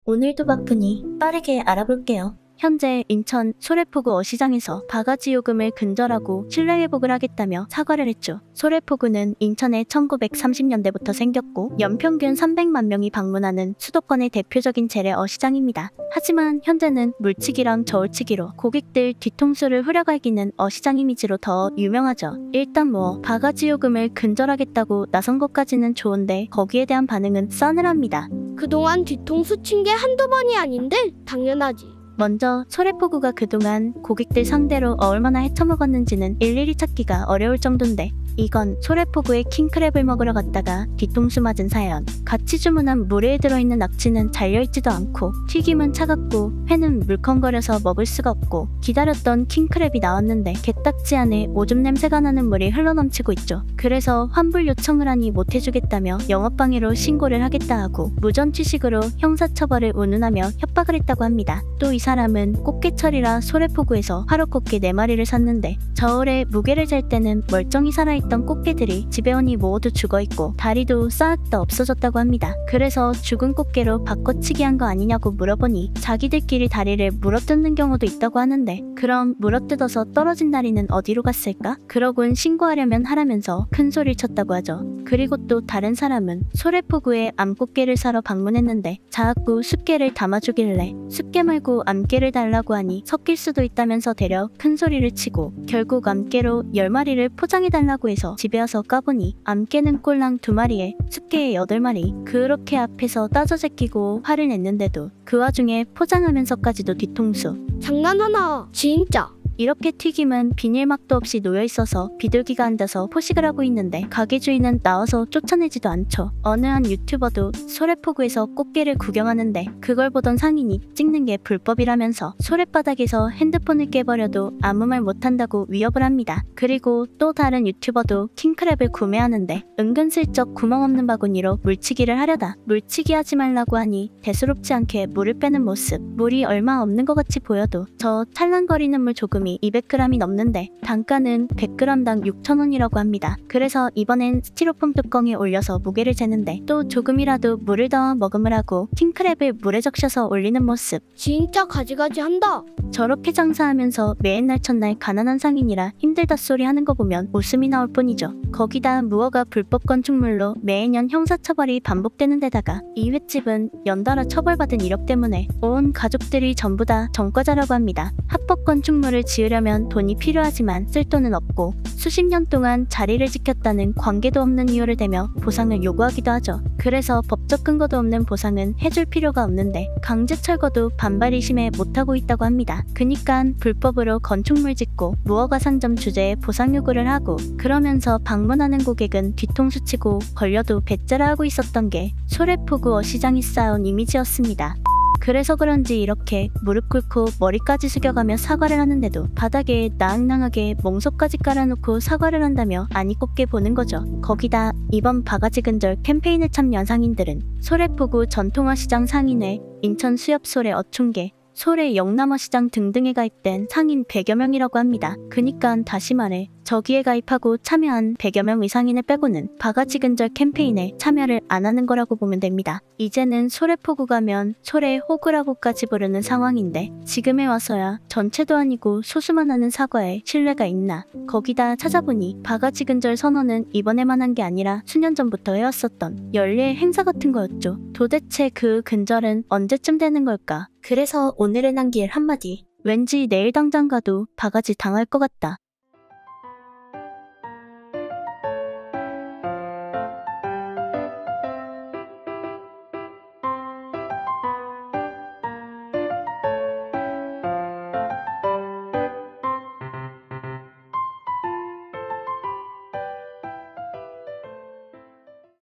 오늘도 바쁘니 빠르게 알아볼게요. 현재 인천 소래포구 어시장에서 바가지 요금을 근절하고 실내회복을 하겠다며 사과를 했죠. 소래포구는 인천에 1930년대부터 생겼고 연평균 300만 명이 방문하는 수도권의 대표적인 재래 어시장입니다. 하지만 현재는 물치기랑 저울치기로 고객들 뒤통수를 후려갈기는 어시장 이미지로 더 유명하죠. 일단 바가지 요금을 근절하겠다고 나선 것까지는 좋은데 거기에 대한 반응은 싸늘합니다. 그동안 뒤통수 친 게 한두 번이 아닌데 당연하지. 먼저 소래포구가 그동안 고객들 상대로 얼마나 헤쳐먹었는지는 일일이 찾기가 어려울 정도인데 이건 소래포구에 킹크랩을 먹으러 갔다가 뒤통수 맞은 사연. 같이 주문한 물회에 들어있는 낙지는 잘려있지도 않고 튀김은 차갑고 회는 물컹거려서 먹을 수가 없고 기다렸던 킹크랩이 나왔는데 게딱지 안에 오줌 냄새가 나는 물이 흘러넘치고 있죠. 그래서 환불 요청을 하니 못해주겠다며 영업방해로 신고를 하겠다 하고 무전취식으로 형사처벌을 운운하며 협박을 했다고 합니다. 또 이 사람은 꽃게철이라 소래포구에서 화로꽃게 4마리를 샀는데 저울에 무게를 잴 때는 멀쩡히 살아있던 꽃게들이 집에 오니 모두 죽어있고 다리도 싹 다 없어졌다고 합니다. 그래서 죽은 꽃게로 바꿔치기 한 거 아니냐고 물어보니 자기들끼리 다리를 물어뜯는 경우도 있다고 하는데 그럼 물어뜯어서 떨어진 다리는 어디로 갔을까? 그러곤 신고하려면 하라면서 큰 소리를 쳤다고 하죠. 그리고 또 다른 사람은 소래포구에 암꽃게를 사러 방문했는데 자꾸 숫게를 담아주길래 숫게 말고 암깨를 달라고 하니 섞일 수도 있다면서 데려 큰 소리를 치고 결국 암깨로 10마리를 포장해달라고 해서 집에 와서 까보니 암깨는 꼴랑 2마리에 숫게에 8마리. 그렇게 앞에서 따져 제끼고 화를 냈는데도 그 와중에 포장하면서까지도 뒤통수. 장난하나 진짜. 이렇게 튀김은 비닐막도 없이 놓여있어서 비둘기가 앉아서 포식을 하고 있는데 가게 주인은 나와서 쫓아내지도 않죠. 어느 한 유튜버도 소래포구에서 꽃게를 구경하는데 그걸 보던 상인이 찍는 게 불법이라면서 소래바닥에서 핸드폰을 깨버려도 아무 말 못한다고 위협을 합니다. 그리고 또 다른 유튜버도 킹크랩을 구매하는데 은근슬쩍 구멍 없는 바구니로 물치기를 하려다 물치기 하지 말라고 하니 대수롭지 않게 물을 빼는 모습. 물이 얼마 없는 것 같이 보여도 저 찰랑거리는 물 조금이 200g이 넘는데 단가는 100g당 6,000원이라고 합니다. 그래서 이번엔 스티로폼 뚜껑에 올려서 무게를 재는데 또 조금이라도 물을 더 머금을 하고 킹크랩을 물에 적셔서 올리는 모습. 진짜 가지가지 한다. 저렇게 장사하면서 매일날 첫날 가난한 상인이라 힘들다 소리 하는 거 보면 웃음이 나올 뿐이죠. 거기다 무허가 불법 건축물로 매년 형사처벌이 반복되는 데다가 이 횟집은 연달아 처벌받은 이력 때문에 온 가족들이 전부 다 전과자라고 합니다. 합법 건축물을 지으려면 돈이 필요하지만 쓸 돈은 없고 수십 년 동안 자리를 지켰다는 관계도 없는 이유를 대며 보상을 요구하기도 하죠. 그래서 법적 근거도 없는 보상은 해줄 필요가 없는데 강제 철거도 반발이 심해 못하고 있다고 합니다. 그니깐 불법으로 건축물 짓고 무허가 상점 주제에 보상 요구를 하고 그러면서 방문하는 고객은 뒤통수 치고 걸려도 배째라 하고 있었던 게 소래포구 어시장이 쌓아온 이미지였습니다. 그래서 그런지 이렇게 무릎 꿇고 머리까지 숙여가며 사과를 하는데도 바닥에 나앙나하게 몽소까지 깔아놓고 사과를 한다며 안 이꼽게 보는 거죠. 거기다 이번 바가지 근절 캠페인에 참여한 상인들은 소래포구 전통어시장 상인회, 인천 수협소래 어촌계, 소래 영남어시장 등등에 가입된 상인 100여 명이라고 합니다. 그니깐 다시 말해 저기에 가입하고 참여한 100여 명의 상인을 빼고는 바가지 근절 캠페인에 참여를 안 하는 거라고 보면 됩니다. 이제는 소래포구 가면 소래호구라고까지 부르는 상황인데 지금에 와서야 전체도 아니고 소수만 하는 사과에 신뢰가 있나. 거기다 찾아보니 바가지 근절 선언은 이번에만 한 게 아니라 수년 전부터 해왔었던 연례 행사 같은 거였죠. 도대체 그 근절은 언제쯤 되는 걸까? 그래서 오늘의 남길 한마디. 왠지 내일 당장 가도 바가지 당할 것 같다.